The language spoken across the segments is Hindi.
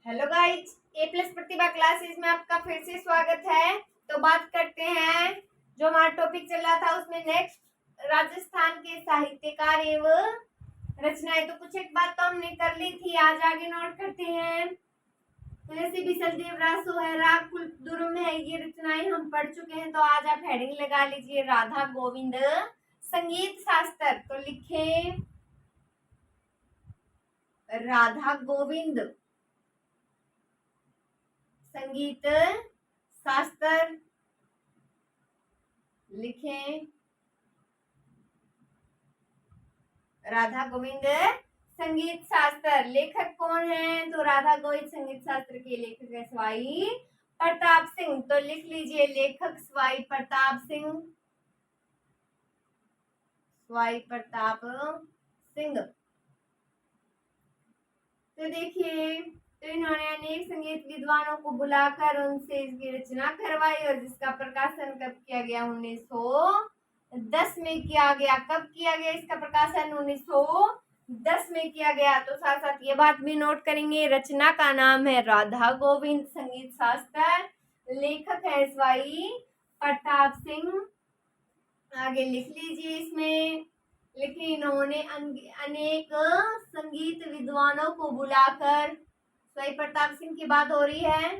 हेलो गाइज, ए प्लस प्रतिभा क्लासेस में आपका फिर से स्वागत है। तो बात करते हैं, जो हमारा टॉपिक चल रहा था उसमें नेक्स्ट राजस्थान के साहित्यकार एवं रचनाएं। तो कुछ एक बात तो हमने कर ली थी, आज आगे नोट करते हैं। तो जैसे बिसलदेव रासो है, राग कुलदुरुम है, ये रचनाएं हम पढ़ चुके हैं। तो आज आप हेडिंग लगा लीजिए राधा गोविंद संगीत शास्त्र। तो लिखे राधा गोविंद संगीत शास्त्र, लिखें राधा गोविंद संगीत शास्त्र। लेखक कौन है? तो राधा गोविंद संगीत शास्त्र के लेखक है स्वाई प्रताप सिंह। तो लिख लीजिए लेखक स्वाई प्रताप सिंह, स्वाई प्रताप सिंह। तो देखिए, तो इन्होंने अनेक संगीत विद्वानों को बुलाकर उनसे इसकी रचना करवाई और जिसका प्रकाशन कब किया गया? 1910 में किया गया। कब किया गया इसका प्रकाशन? 1910 में किया गया। तो साथ साथ ये बात भी नोट करेंगे, रचना का नाम है राधा गोविंद संगीत शास्त्र, लेखक है स्वाई प्रताप सिंह। आगे लिख लीजिए, इसमें लिखे इन्होंने अनेक संगीत विद्वानों को बुलाकर, स्वाई प्रताप सिंह की बात हो रही है,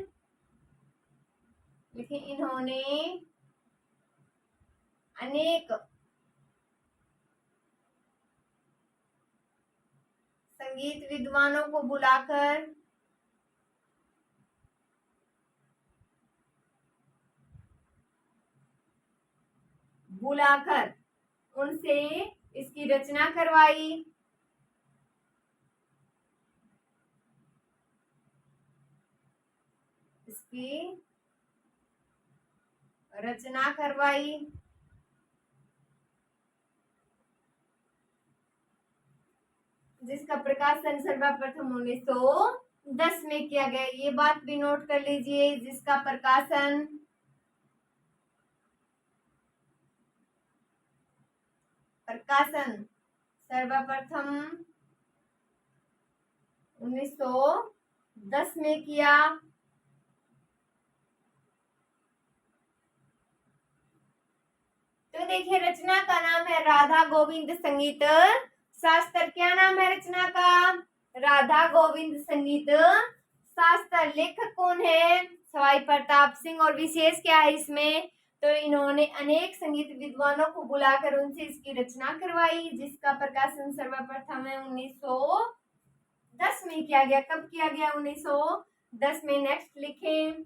लिखे इन्होंने अनेक संगीत विद्वानों को बुलाकर उनसे इसकी रचना करवाई। इसकी रचना करवाई जिसका प्रकाशन सर्वप्रथम 1910 में किया गया। ये बात भी नोट कर लीजिए, जिसका प्रकाशन सर्वप्रथम 1910 में किया। तो देखिए, रचना का नाम है राधा गोविंद संगीत शास्त्र। क्या नाम है रचना का? राधा गोविंद संगीत शास्त्र। लेखक कौन है? स्वाई प्रताप सिंह। और विशेष क्या है इसमें? तो इन्होंने अनेक संगीत विद्वानों को बुलाकर उनसे इसकी रचना करवाई, जिसका प्रकाशन सर्वप्रथम है 1910 में किया गया। कब किया गया? 1910 में। नेक्स्ट लिखें,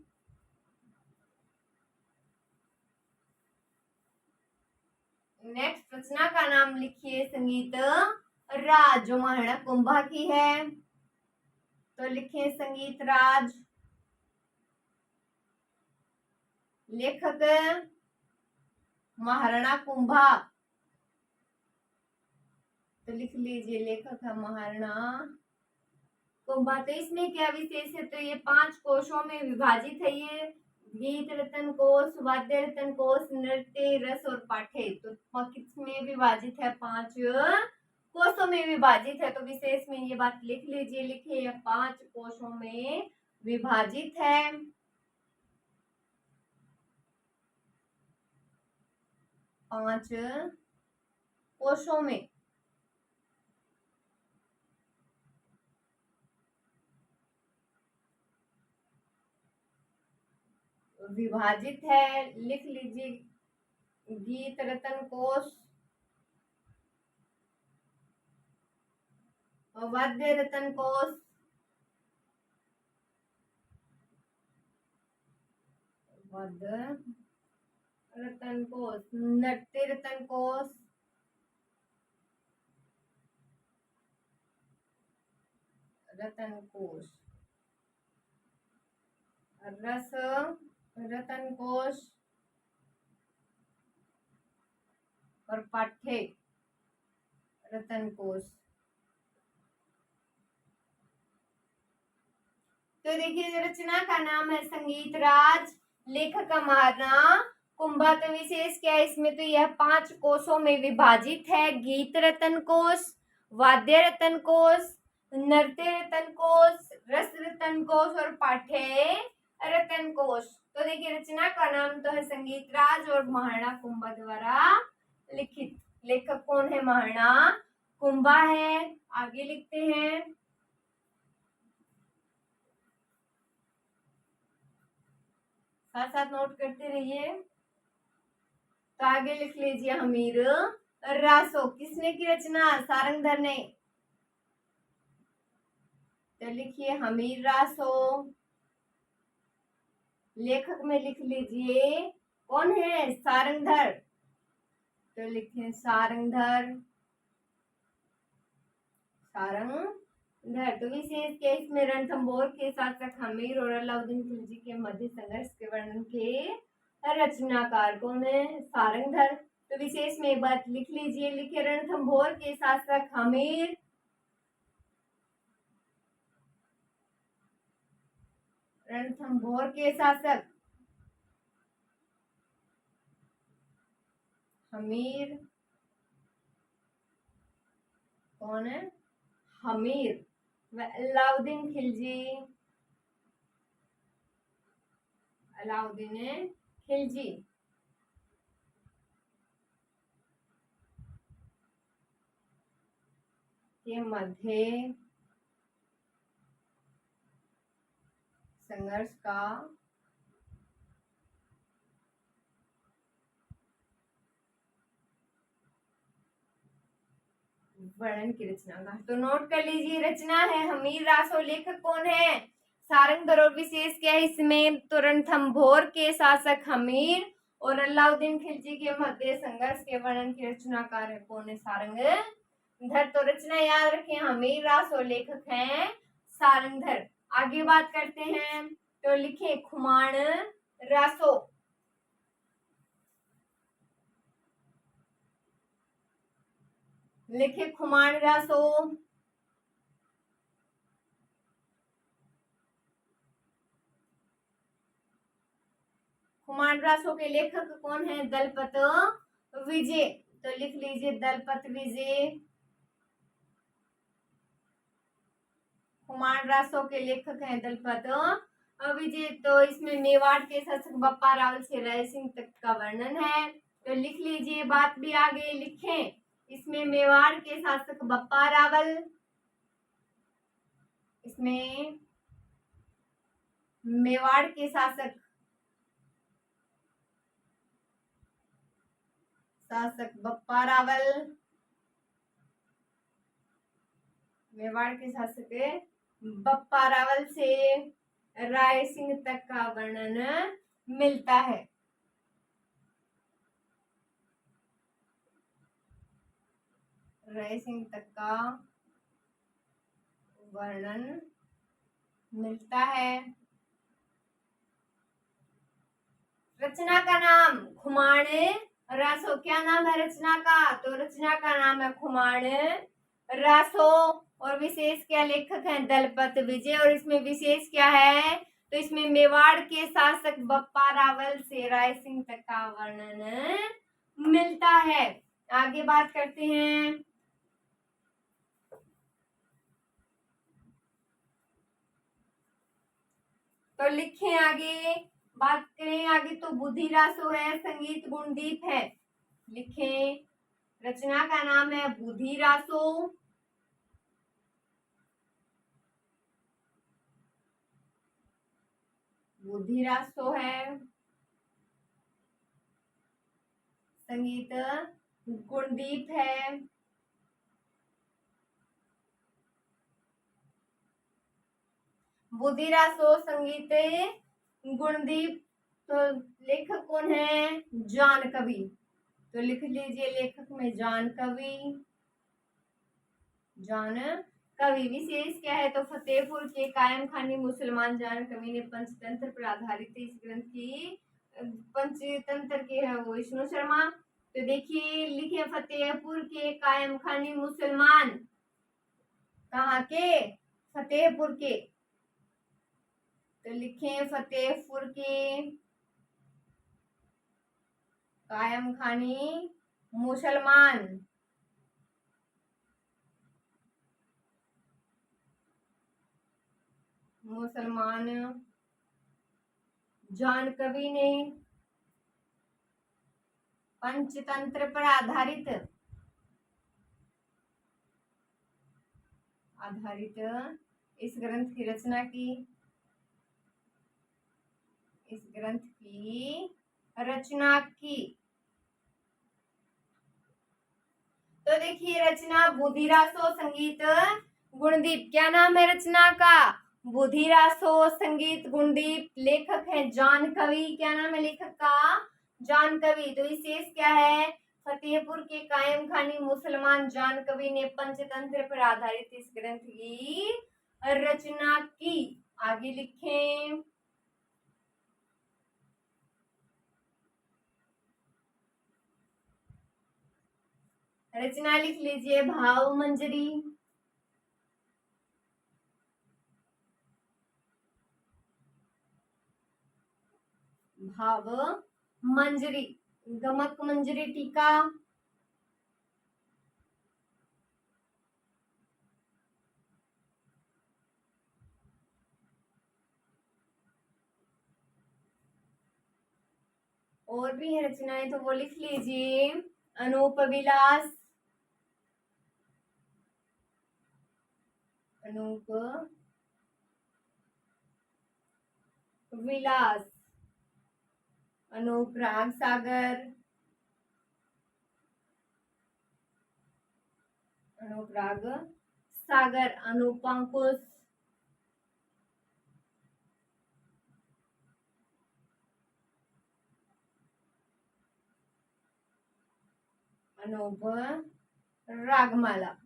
नेक्स्ट रचना का नाम लिखिए संगीत राज, जो महाराणा कुंभा की है। तो लिखें संगीत राज, लेखक महाराणा कुंभा। तो लिख लीजिए लेखक है महाराणा कुंभा। तो इसमें क्या विशेष है? तो ये 5 कोशों में विभाजित है। ये गीत रतन कोश, वाद्य रतन कोश, नृत्य, रस और पाठ्य। तो किसमें विभाजित है? 5 कोशों में विभाजित है। तो विशेष में ये बात लिख लीजिए, लिखिए 5 कोशों में विभाजित है। 5 कोशों में विभाजित है। लिख लीजिए गीत रतन कोश, वाद्य रतन कोश, वाद्य रतन कोश, नृत्य रतन कोश, रतन कोश, रस रतन कोश और पाठ्य रतन कोश। तो देखिए, रचना का नाम है संगीत राज, लेखक का महाराणा कुंभा। तो विशेष क्या है इसमें? तो यह 5 कोशों में विभाजित है। गीत रतन कोश, वाद्य रतन कोश, नृत्य रतन कोश, रस रतन रतन कोश और पाठ्य रतन कोश। तो देखिए रचना का नाम तो है संगीत राज और महाराणा कुंभा द्वारा लिखित। लेखक कौन है? महाराणा कुंभा है। आगे लिखते हैं, साथ साथ नोट करते रहिए। तो आगे लिख लीजिए हमीर रासो। किसने की रचना? सारंगधर ने। तो लिखिए हमीर रासो। लेखक में लिख लीजिए कौन है? सारंगधर। तो लिखें सारंगधर। सारंगधर। तो विशेष के इसमें रणथंभौर के शासक हमीर और अलाउद्दीन खिलजी के मध्य संघर्ष के वर्णन के रचनाकार कौन है? सारंगधर। तो विशेष में एक बात लिख लीजिए, लिखे रणथंभौर के शासक हमीर, रणथंभौर के शासक हमीर कौन है? हमीर व अलाउद्दीन खिलजी, अलाउद्दीन खिलजी के मध्य संघर्ष का वर्णन की रचना का। तो नोट कर लीजिए, रचना है हमीर रासो। लेखक कौन है? सारंगधर। और विशेष क्या है इसमें? तो रणथंभौर के शासक हमीर और अलाउद्दीन खिलजी के मध्य संघर्ष के वर्णन की रचनाकार है कौन है? सारंगधर। तो रचना याद रखें हमीर रासो, लेखक हैं सारंगधर। आगे बात करते हैं, तो लिखे खुमान रासो। लिखे खुमान रासो। खुमान रासो के लेखक कौन है? दलपत विजय। तो लिख लीजिए दलपत विजय। खुमान रासो के लेखक हैं दलपत विजय। तो इसमें मेवाड़ के शासक बप्पा रावल से राय सिंह तक का वर्णन है। तो लिख लीजिए, बात भी आगे लिखें। इसमें मेवाड़ के शासक बप्पा रावल, इसमें मेवाड़ के शासक बप्पा रावल, मेवाड़ के शासक बप्पा रावल से राय सिंह तक का वर्णन मिलता है। राय सिंह तक का वर्णन मिलता है। रचना का नाम खुमान रासो। क्या नाम है रचना का? तो रचना का नाम है खुमान रासो। और विशेष क्या? लेखक हैं दलपत विजय। और इसमें विशेष क्या है? तो इसमें मेवाड़ के शासक बप्पा रावल से राय सिंह तक का वर्णन मिलता है। आगे बात करते हैं, तो लिखें आगे, बात करें आगे। तो बुद्धि रासो है, संगीत गुणदीप है। लिखें, रचना का नाम है बुद्धि रासो। बुद्धि रासो है, संगीत गुणदीप है। बुद्धि रासो, संगीत गुणदीप। तो लेखक कौन है? जान कवि। तो लिख लीजिए लेखक में जान कवि, जान कवि। विशेष क्या है? तो फतेहपुर के कायम खानी मुसलमान जान कवि ने पंचतंत्र पर आधारित इस ग्रंथ की, पंचतंत्र के है वो विष्णु शर्मा। तो देखिए लिखे फतेहपुर के कायम खानी मुसलमान, कहाँ के? फतेहपुर के। तो लिखे फतेहपुर के कायम खानी मुसलमान। मुसलमान जान कवि ने पंचतंत्र पर आधारित इस ग्रंथ की रचना की। इस ग्रंथ की रचना की। तो देखिए रचना बुधिरासो संगीत गुणदीप। क्या नाम है रचना का? बुधिरासो संगीत गुणदीप। लेखक है जान कवि। क्या नाम है लेखक का? जान कवि। तो विशेष क्या है? फतेहपुर के कायम खानी मुसलमान जान कवि ने पंचतंत्र पर आधारित इस ग्रंथ की रचना की। आगे लिखें। रचना लिख लीजिए भाव मंजरी। भाव मंजरी, गमक मंजरी टीका, और भी है रचनाएं तो वो लिख लीजिए। अनूप विलास, अनूप विलास, अनुप्राग सागर, अनुप्राग सागर, अनुपांकुश, अनूप रागमाला।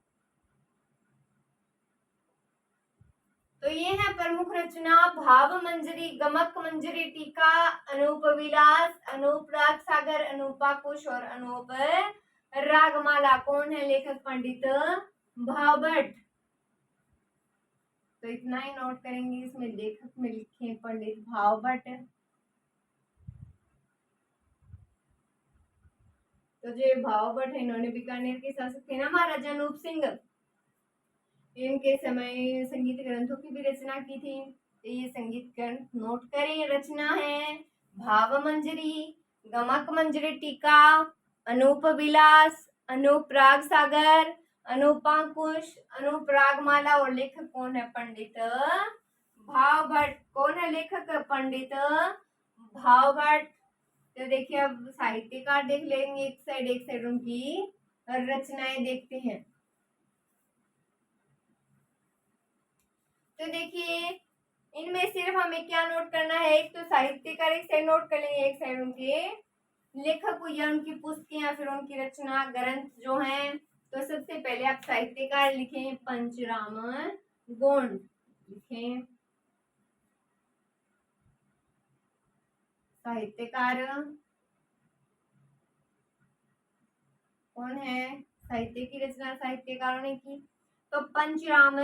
तो ये है प्रमुख रचना। भाव मंजरी, गमक मंजरी टीका, अनूप विलास, अनूप राग सागर, अनुपाकुश और अनूप रागमाला। कौन है लेखक? पंडित भावभट्ट। तो इतना ही नोट करेंगे। इसमें लेखक में लिखे पंडित भावभट्ट। तो जो भावभट्ट है इन्होंने बीकानेर के शासक थे ना महाराजा अनूप सिंह, इनके समय संगीत ग्रंथों की भी रचना की थी। तो ये संगीत ग्रंथ नोट करें। रचना है भाव मंजरी, गमक मंजरी टीका, अनूप विलास, अनूप राग सागर, अनुपांकुश, अनूप रागमाला। और लेखक कौन है? पंडित भावभट्ट। कौन है लेखक? पंडित भावभट्ट। तो देखिए अब साहित्यकार देख लेंगे एक साइड उनकी रचनाएं देखते हैं। तो देखिए इनमें सिर्फ हमें क्या नोट करना है? एक तो साहित्यकार एक साइड नोट कर लेंगे, एक साइड उनके लेखक या उनकी पुस्तकें या फिर उनकी रचना ग्रंथ जो हैं। तो सबसे पहले आप साहित्यकार लिखें पंचराम गोंड लिखें। साहित्यकार कौन है? साहित्य की रचना साहित्यकारों ने की। तो पंचराम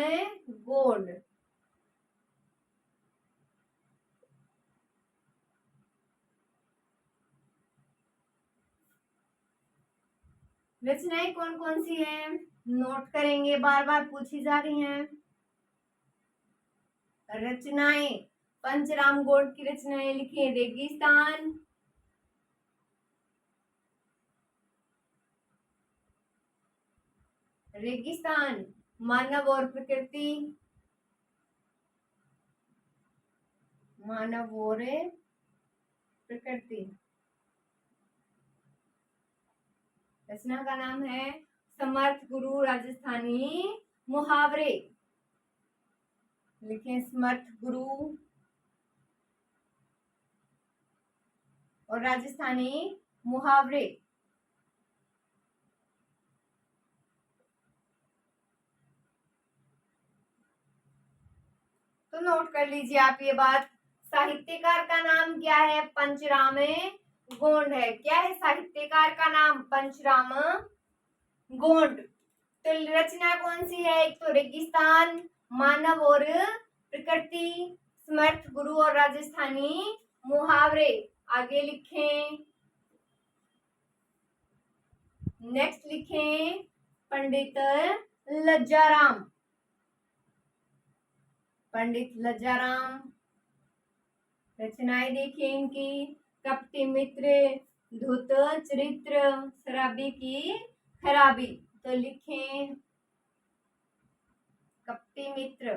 गोंड। रचनाएं कौन कौन सी हैं? नोट करेंगे, बार बार पूछी जा रही हैं रचनाएं। पंचराम गोंड की रचनाएं लिखिए। रेगिस्तान, रेगिस्तान, मानव और प्रकृति, मानव और प्रकृति। रचना का नाम है समर्थ गुरु राजस्थानी मुहावरे। लिखें समर्थ गुरु और राजस्थानी मुहावरे। तो नोट कर लीजिए आप ये बात। साहित्यकार का नाम क्या है? पंचराम गोंड है। क्या है साहित्यकार का नाम? पंचराम गोंड। तो रचना कौन सी है? एक तो रेगिस्तान, मानव और प्रकृति, समर्थ गुरु और राजस्थानी मुहावरे। आगे लिखें। नेक्स्ट लिखें पंडित लज्जाराम। पंडित लज्जाराम। रचनाएं देखिए इनकी, कपटी मित्र, धूत चरित्र, शराबी की खराबी। तो लिखें कपटी मित्र,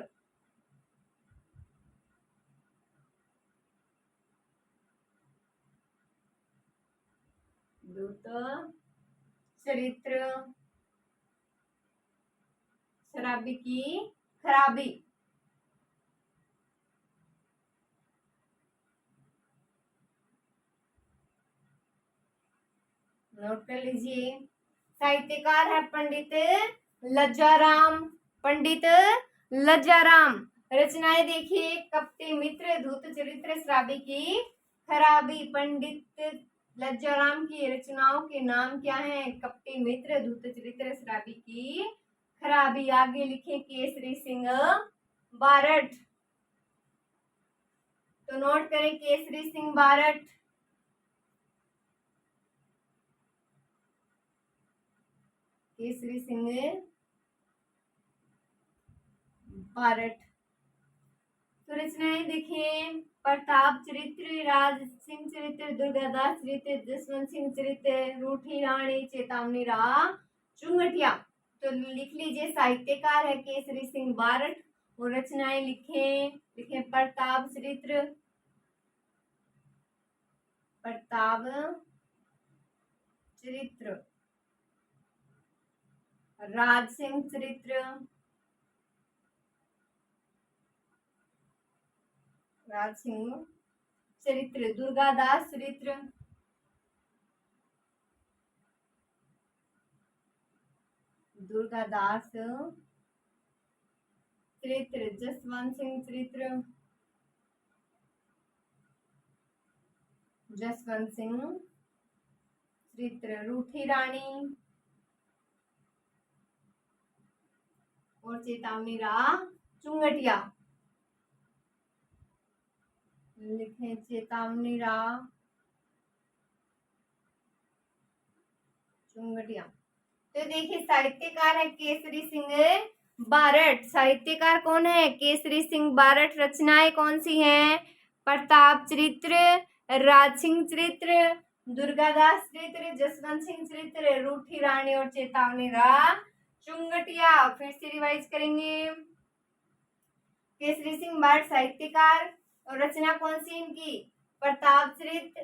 धूत चरित्र, शराबी की खराबी। नोट कर लीजिए। साहित्यकार है पंडित लज्जाराम, पंडित लज्जाराम। रचनाएं देखिए, कपटी मित्र, धूत चरित्र, शराबी की खराबी। पंडित लज्जाराम की रचनाओं के नाम क्या हैं? कपटी मित्र, धूत चरित्र, शराबी की खराबी। आगे लिखे केसरी सिंह बारठ। तो नोट करें केसरी सिंह बारठ। केसरी सिंह बारठ। तो रचनाएं देखिए, प्रताप चरित्र, राज सिंह चरित्र, दुर्गादास चरित्र, जसवंत सिंह चरित्र, रूठी रानी, चेतावनी राह, चुंगटिया। तो लिख लीजिए, साहित्यकार है केसरी सिंह बारठ और रचनाएं लिखे प्रताप चरित्र, प्रताप चरित्र, राज सिंह चरित्र, राज सिंह चरित्र, दुर्गादास चरित्र, दुर्गादास चरित्र, जसवंत सिंह चरित्र, जसवंत सिंह चरित्र, रूठी रानी और चेतावनी राह चुंगटिया। लिखें चेतावनी राह चुंगटिया। तो देखिए, साहित्यकार है केसरी सिंह बारठ। साहित्यकार कौन है? केसरी सिंह बारठ। रचनाएं कौन सी हैं? प्रताप चरित्र, राज सिंह चरित्र, दुर्गादास चरित्र, जसवंत सिंह चरित्र, रूठी रानी और चेतावनी राह चुंगटिया। फिर से रिवाइज करेंगे। केसरी सिंह बारठ साहित्यकार और रचना कौन सी इनकी? प्रताप चरित्र,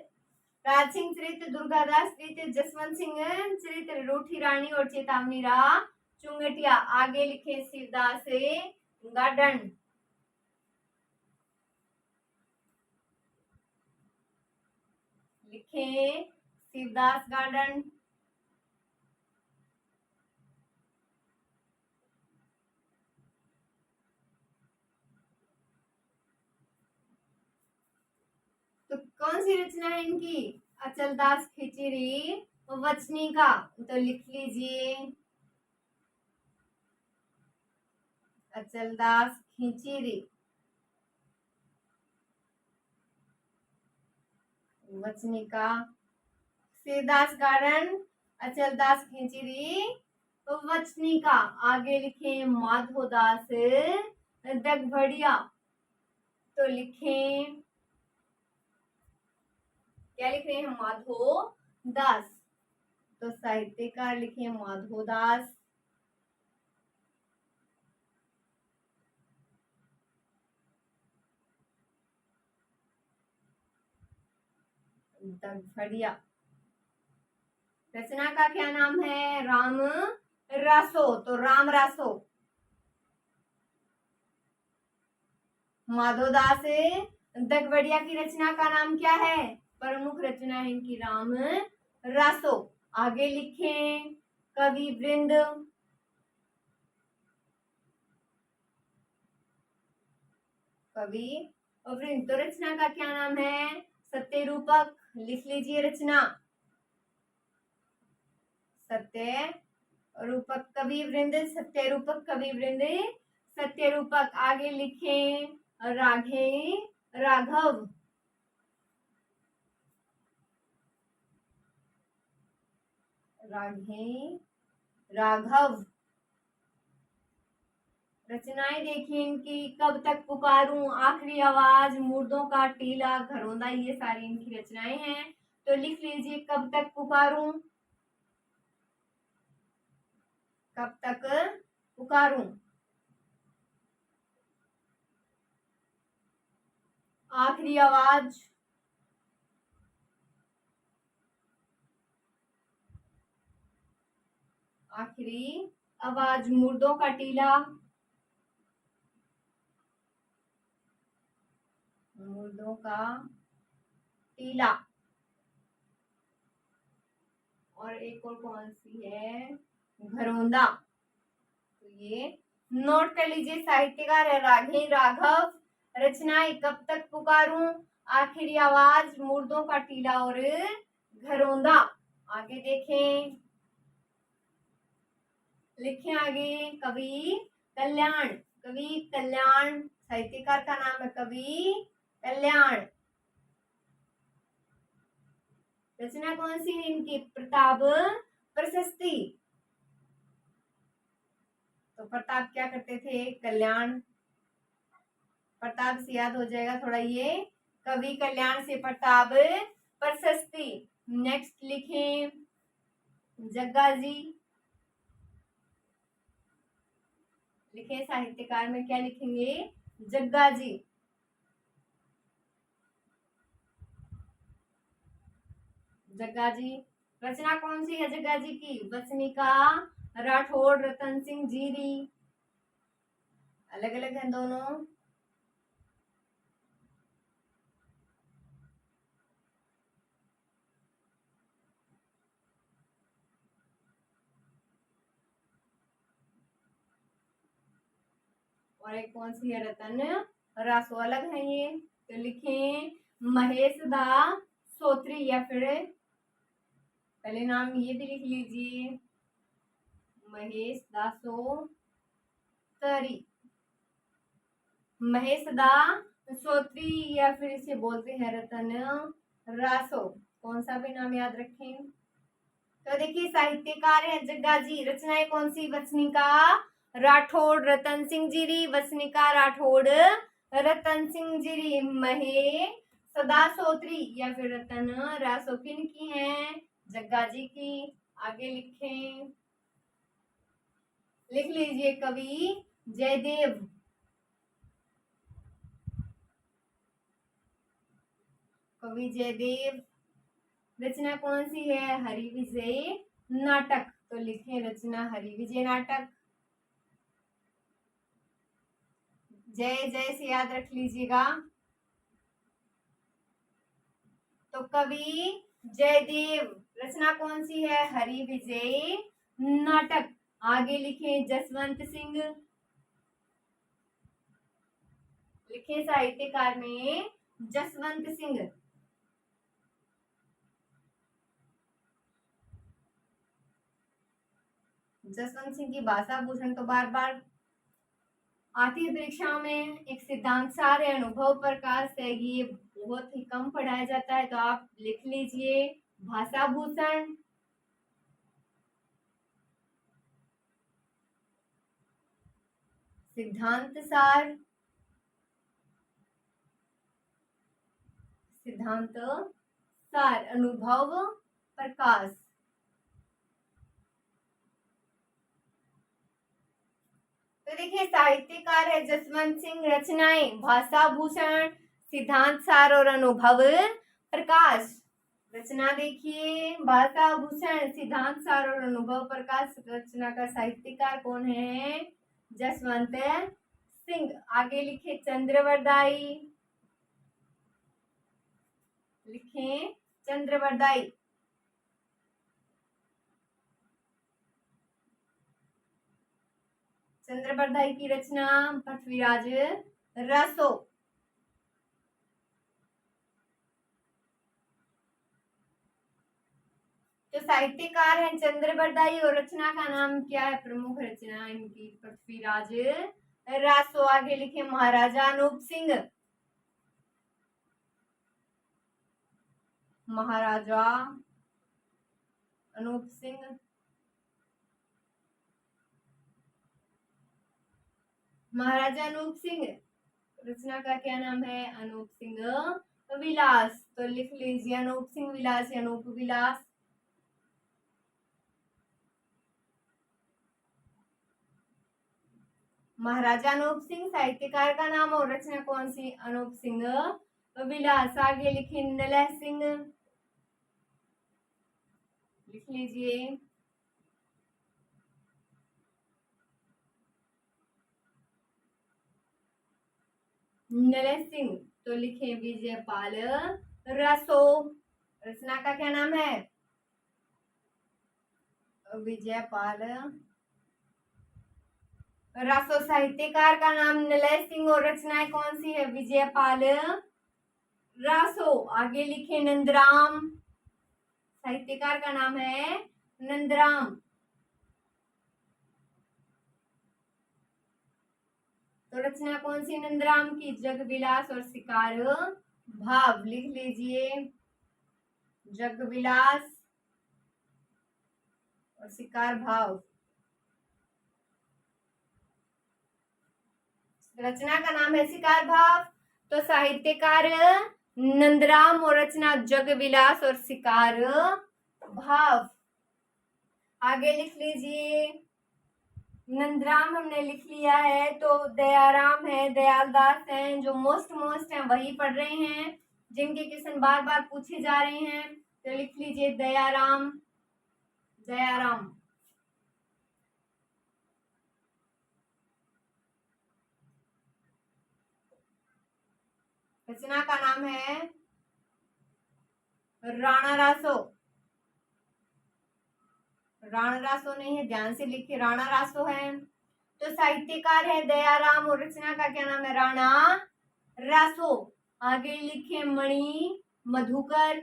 राज सिंह चरित्र, दुर्गादास चरित्र, जसवंत सिंह चरित्र, रूठी रानी और चेतावनी राह चुंगटिया। आगे लिखे शिवदास गार्डन। लिखे शिवदास गार्डन। तो कौन सी रचना है इनकी? अचलदास खिचड़ी वचनिका। तो लिख लीजिए अचलदास खिचड़ी वचनिका। शिवदास गार्डन, अचलदास खिचड़ी वचनिका। आगे लिखे माधोदास दगभड़िया। तो लिखें, क्या लिख रहे हैं? माधोदास। तो साहित्यकार लिखे माधोदास। दगभड़िया। रचना का क्या नाम है? राम रासो। तो राम रासो। माधोदास दगभड़िया की रचना का नाम क्या है? प्रमुख रचना है इनकी राम रासो। आगे लिखें कवि वृंद। कवि वृंद। तो रचना का क्या नाम है? सत्य रूपक। लिख लीजिए रचना सत्य रूपक कवि वृंद। सत्य रूपक कवि वृंद, सत्य रूपक। आगे लिखें राघे राघव। राघे राघव। रचनाएं देखिए इनकी। कब तक पुकारूं, आखिरी आवाज, मुर्दों का टीला, घरौंदा, ये सारी इनकी रचनाएं हैं। तो लिख लीजिए कब तक पुकारूं, कब तक पुकारूं, आखिरी आवाज, आखिरी आवाज, मुर्दों का टीला, मुर्दों का टीला, और एक और कौन सी है, घरौंदा। तो ये नोट कर लीजिए। साहित्यकार है राघेय राघव। रचनाएं कब तक पुकारूं, आखिरी आवाज, मुर्दों का टीला और घरौंदा। आगे देखें, लिखें आगे। कवि कल्याण, कवि कल्याण, साहित्यकार का नाम है कवि कल्याण। रचना कौन सी है इनकी, प्रताप प्रशस्ति। तो प्रताप क्या करते थे, कल्याण, प्रताप से याद हो जाएगा थोड़ा ये, कवि कल्याण से प्रताप प्रशस्ति। नेक्स्ट लिखें जग्गा जी। लिखें साहित्यकार में क्या लिखेंगे, जग्गा जी। जग्गा जी, रचना कौन सी है जग्गा जी की, वसनिका, राठौड़, रतन सिंह जीरी। अलग अलग हैं दोनों। और एक कौन सी है, रतन रासो, अलग है ये। तो लिखें महेश दा सोत्री, या फिर पहले नाम ये भी लिख लीजिए, महेश दासो तरी, महेश दा सोत्री, या फिर इसे बोलते हैं रतन रासो। कौन सा भी नाम याद रखें। तो देखिए साहित्यकार है जग्गा जी। रचनाएं कौन सी, वसनिका, राठौड़, रतन सिंह जीरी, वसनिका, राठौड़, रतन सिंह जीरी, महे सदा सोत्री, या फिर रतन रासो। किन की हैं, जग्गा जी की। आगे लिखें, लिख लीजिए कवि जयदेव, कवि जयदेव। रचना कौन सी है, हरि विजय नाटक। तो लिखें रचना हरि विजय नाटक। जय जय से याद रख लीजिएगा। तो कवि जयदेव, रचना कौन सी है, हरि विजय नाटक। आगे लिखें जसवंत सिंह। लिखे साहित्यकार में जसवंत सिंह। जसवंत सिंह की भाषा भूषण तो बार बार आती है परीक्षा में। एक सिद्धांत सार है, अनुभव प्रकाश है, ये बहुत ही कम पढ़ाया जाता है, तो आप लिख लीजिए भाषा भूषण। सिद्धांत सार, सिद्धांत सार, अनुभव प्रकाश। तो देखिए साहित्यकार है जसवंत सिंह। रचनाएं भाषा भूषण, सिद्धांत सार और अनुभव प्रकाश। रचना देखिए भाषा भूषण, सिद्धांत सार और अनुभव प्रकाश। रचना का साहित्यकार कौन है, जसवंत सिंह। आगे लिखे चंद्रवरदाई। लिखें चंद्रवरदाई। चंद्रवरदाई की रचना पृथ्वीराज रासो। तो साहित्यकार है चंद्रवरदाई और रचना का नाम क्या है, प्रमुख रचना इनकी पृथ्वीराज रासो। आगे लिखे महाराजा अनूप सिंह। महाराजा अनूप सिंह। महाराजा अनूप सिंह, रचना का क्या नाम है? अनूप सिंह विलास। तो लिख लीजिए अनूप सिंह विलास या अनूप विलास। महाराजा अनूप सिंह साहित्यकार का नाम और रचना कौन सी? अनूप सिंह विलास। आगे लिखिए नलह सिंह, लिख लीजिए। नलह सिंह, तो लिखे विजयपाल रासो। रचना का क्या नाम है? विजयपाल रासो। साहित्यकार का नाम नलह सिंह और रचनाएं कौन सी है? विजयपाल रासो। आगे लिखे नंदराम, साहित्यकार का नाम है नंदराम। तो रचना कौन सी नंदराम की? जग विलास और शिकार भाव। लिख लीजिए जग विलास और शिकार भाव। रचना का नाम है शिकार भाव। तो साहित्यकार नंदराम और रचना जग विलास और शिकार भाव। आगे लिख लीजिए नंदराम हमने लिख लिया है, तो दयाराम है, दयालदास हैं, जो मोस्ट हैं वही पढ़ रहे हैं, जिनके क्वेश्चन बार बार पूछे जा रहे हैं। तो लिख लीजिए दयाराम, दयाराम। रचना का नाम है राणा रासो। राणा रासो नहीं है, ध्यान से लिखिए, राणा रासो है। तो साहित्यकार है दयाराम और रचना का क्या नाम है? राणा रासो। आगे लिखे मणि मधुकर।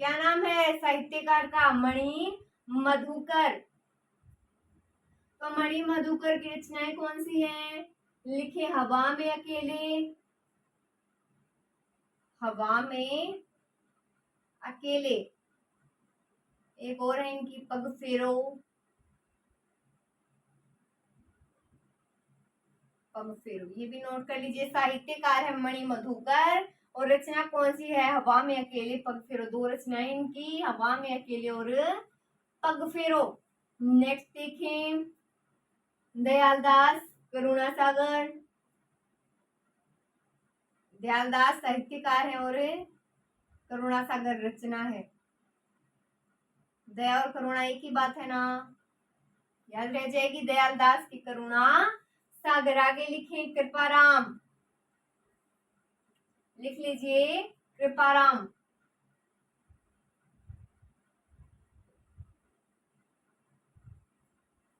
क्या नाम है साहित्यकार का? मणि मधुकर। तो मणि मधुकर की रचनाएं कौन सी हैं? लिखे हवा में अकेले, हवा में अकेले। एक और है इनकी पग फेरो, पग फेरो, ये भी नोट कर लीजिए। साहित्यकार है मणि मधुकर और रचना कौन सी है? हवा में अकेले, पग फेरो। दो रचनाएं इनकी, हवा में अकेले और पग फेरो। नेक्स्ट देखें दयालदास करुणा सागर। दयालदास साहित्यकार है और करुणा सागर रचना है। दया और करुणा एक ही बात है ना, याद रह जाएगी। दयालदास की करुणा सागर। आगे लिखे कृपाराम, लिख लीजिए कृपाराम।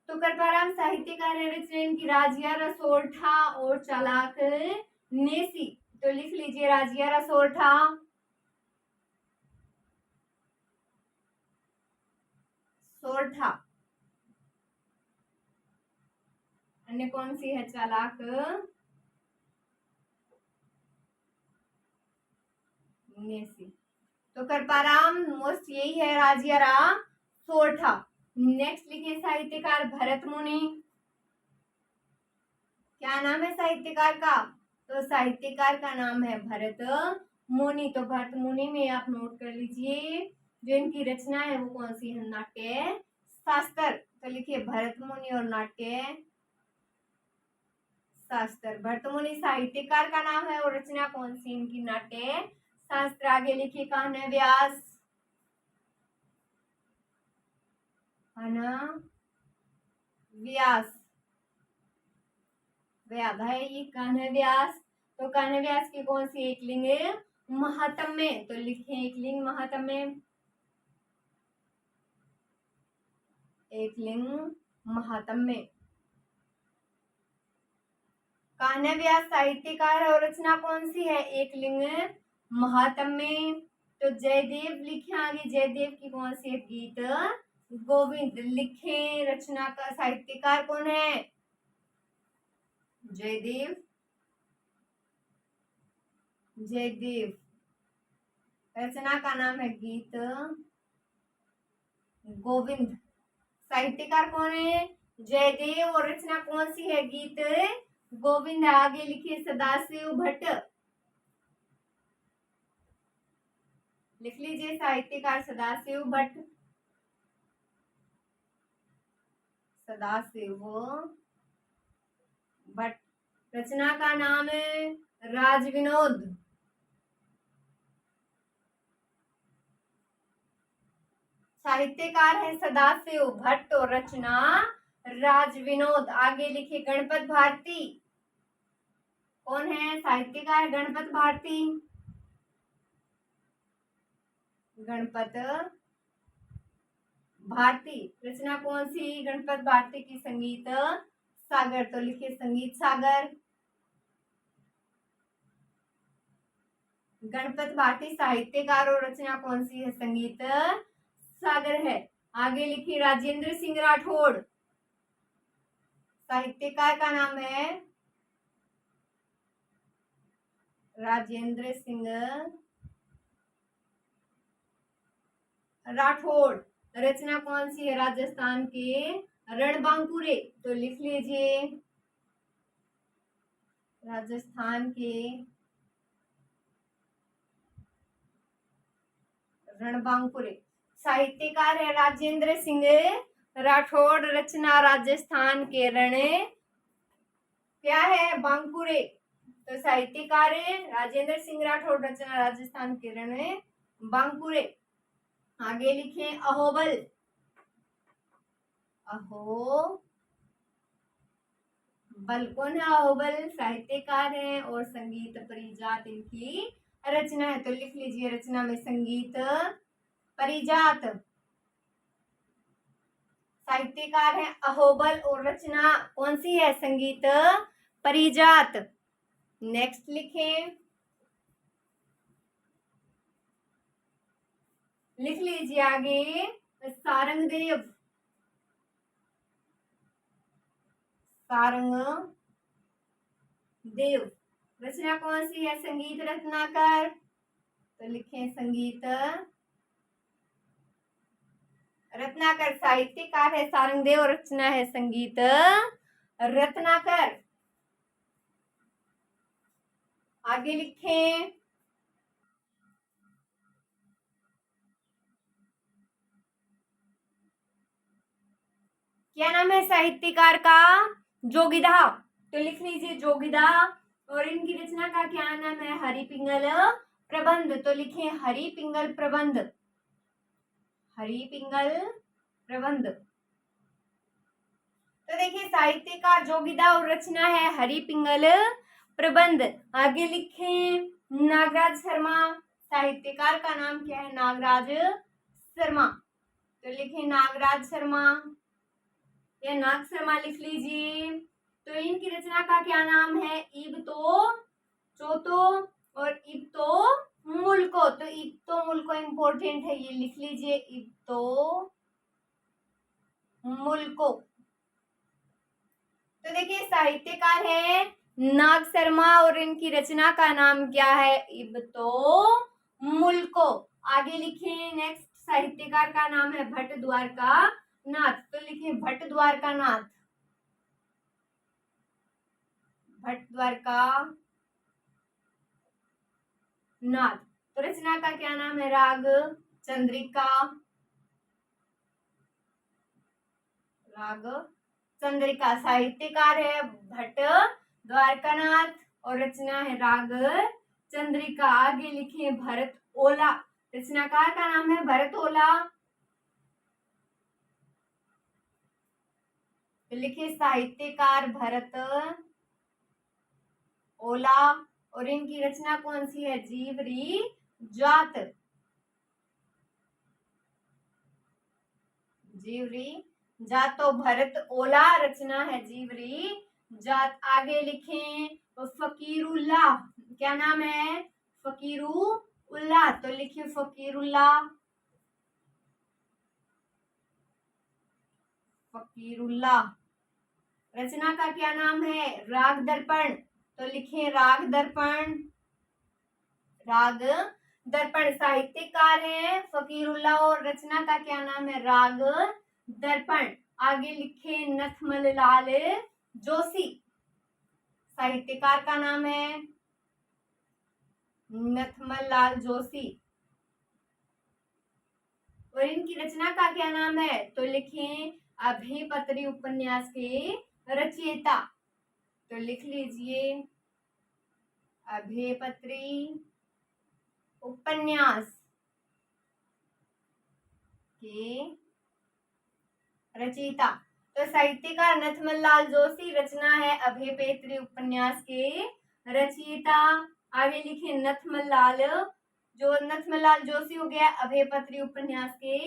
तो कृपाराम साहित्यकार है, रचना इनकी राजिया रसोरठा और चालाक नेसी। तो लिख लीजिए राजिया रसोरठा, सोरठा। अन्य कौन सी है? चालाक नेसी। तो कृपाराम मोस्ट यही है, राजिया रा सोरठा। नेक्स्ट लिखे साहित्यकार भरत मुनि। क्या नाम है साहित्यकार का? तो साहित्यकार का नाम है भरत मुनि। तो भरत मुनि में आप नोट कर लीजिए जो इनकी रचना है वो कौन सी है? नाट्य शास्त्र। तो लिखिए भरत मुनि और नाट्य शास्त्र। भरत मुनि साहित्यकार का नाम है और रचना कौन सी इनकी? नाट्य शास्त्र। आगे लिखिए कान्ह व्यास, व्यास, व्याध है ये कान्ह व्यास। तो कान्ह व्यास की कौन सी एक लिंग? महात्म्य। तो लिखे एक लिंग महात्म्य, एक लिंग महात्म्य। कान्ह व्यास साहित्यकार है और रचना कौन सी है? एक लिंग महात्म्य। तो जयदेव लिखे आगे, जयदेव की कौन सी है? गीत गोविंद। लिखे रचना का साहित्यकार कौन है? जयदेव, जयदेव। रचना का नाम है गीत गोविंद। साहित्यकार कौन है? जयदेव। और रचना कौन सी है? गीत गोविंद। आगे लिखिए सदाशिव भट्ट। लिख लीजिए साहित्यकार सदाशिव भट्ट। सदाशिव भट्ट। रचना का नाम है राज विनोद। साहित्यकार है सदाशिव भट्ट और रचना राज विनोद। आगे लिखिए गणपत भारती। कौन है साहित्यकार? गणपत भारती। गणपत भारती। रचना कौन सी? गणपत भारती की संगीत सागर। तो लिखिए संगीत सागर। गणपत भारती साहित्यकार और रचना कौन सी है? संगीत सागर है। आगे लिखिए राजेंद्र सिंह राठौड़। साहित्यकार का नाम है राजेंद्र सिंह राठौड़। रचना कौन सी है? राजस्थान के रणबांकुरे। तो लिख लीजिए राजस्थान के रणबांकुरे। साहित्यकार है राजेंद्र सिंह राठौड़। रचना राजस्थान के रण क्या है? बांकुरे। तो साहित्यकार है राजेंद्र सिंह राठौड़। रचना राजस्थान के रण बांकुरे। आगे लिखे अहोबल। अहोबल कौन है? अहोबल साहित्यकार है और संगीत परिजात इनकी रचना है। तो लिख लीजिए रचना में संगीत परिजात। साहित्यकार है अहोबल और रचना कौन सी है? संगीत परिजात। नेक्स्ट लिखें। लिख लीजिए आगे सारंगदेव। सारंग देव। रचना कौन सी है? संगीत रत्नाकर। तो लिखें संगीत रत्नाकर। साहित्यकार है सारंगदेव और रचना है संगीत रत्नाकर। आगे लिखें क्या नाम है साहित्यकार का? जोगिदा। तो लिख लीजिए जोगिदा। और इनकी रचना का क्या नाम है? हरिपिंगल प्रबंध। तो लिखे हरिपिंगल प्रबंध। हरिपिंगल प्रबंध। तो देखिए साहित्यकार जोगिदा और रचना है हरिपिंगल प्रबंध। आगे लिखे नागराज शर्मा। साहित्यकार का नाम क्या है? नागराज शर्मा। तो लिखे नागराज शर्मा या नाग शर्मा लिख लीजिए। तो इनकी रचना का क्या नाम है? इब तो चोतो और इब तो मुल्को। तो इब तो मुल्को इंपॉर्टेंट है, ये लिख लीजिए इब तो मुल्को। तो देखिए साहित्यकार है नाग शर्मा और इनकी रचना का नाम क्या है? इब तो मुल्को। आगे लिखिए नेक्स्ट साहित्यकार का नाम है भट्ट द्वारका नाथ। तो लिखिए भट्ट द्वारका नाथ। भट्ट द्वारका नाथ। तो रचना का क्या नाम है? राग चंद्रिका। राग चंद्रिका। साहित्यकार है भट्ट द्वारकानाथ और रचना है राग चंद्रिका। आगे लिखिए भरत ओला। रचनाकार का नाम है भरत ओला। तो लिखिए साहित्यकार भरत ओला और इनकी रचना कौन सी है? जीवरी जात। जीवरी जात। तो भरत ओला रचना है जीवरी जात। आगे लिखें फकीरुल्लाह। क्या नाम है? फकीरुल्लाह। तो लिखिए फकीरुल्लाह। फकीरुल्लाह। रचना का क्या नाम है? राग दर्पण। तो लिखिए राग दर्पण। राग दर्पण साहित्यकार हैं फकीरुल्लाह और रचना का क्या नाम है? राग दर्पण। आगे लिखे नथमल लाल जोशी, साहित्यकार का नाम है नथमल लाल जोशी। और इनकी रचना का क्या नाम है? तो लिखें अभयपत्री उपन्यास के रचयिता। तो लिख लीजिए अभयपत्री उपन्यास के रचयिता। तो साहित्यकार नथमल लाल जोशी, रचना है अभयपत्री उपन्यास के रचयिता। आगे लिखे नथमल लाल, जो नथमल लाल जोशी हो गया अभयपत्री उपन्यास के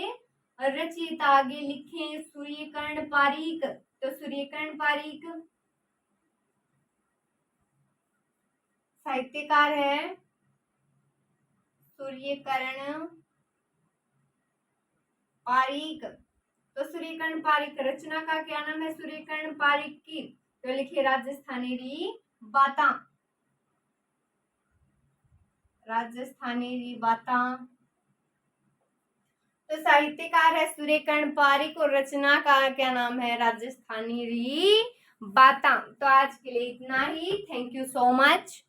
रचयिता। आगे लिखे सूर्यकर्ण पारीक। तो सूर्यकर्ण पारीक साहित्यकार है सूर्यकर्ण पारीक। तो सूर्यकर्ण पारीक, रचना का क्या नाम है? सूर्यकर्ण पारीक की। तो लिखिए राजस्थानी री बाता, राजस्थानी री बाता। तो साहित्यकार है सूर्यकर्ण पारीक और रचना का क्या नाम है? राजस्थानी री बाता। तो आज के लिए इतना ही। Thank you so much.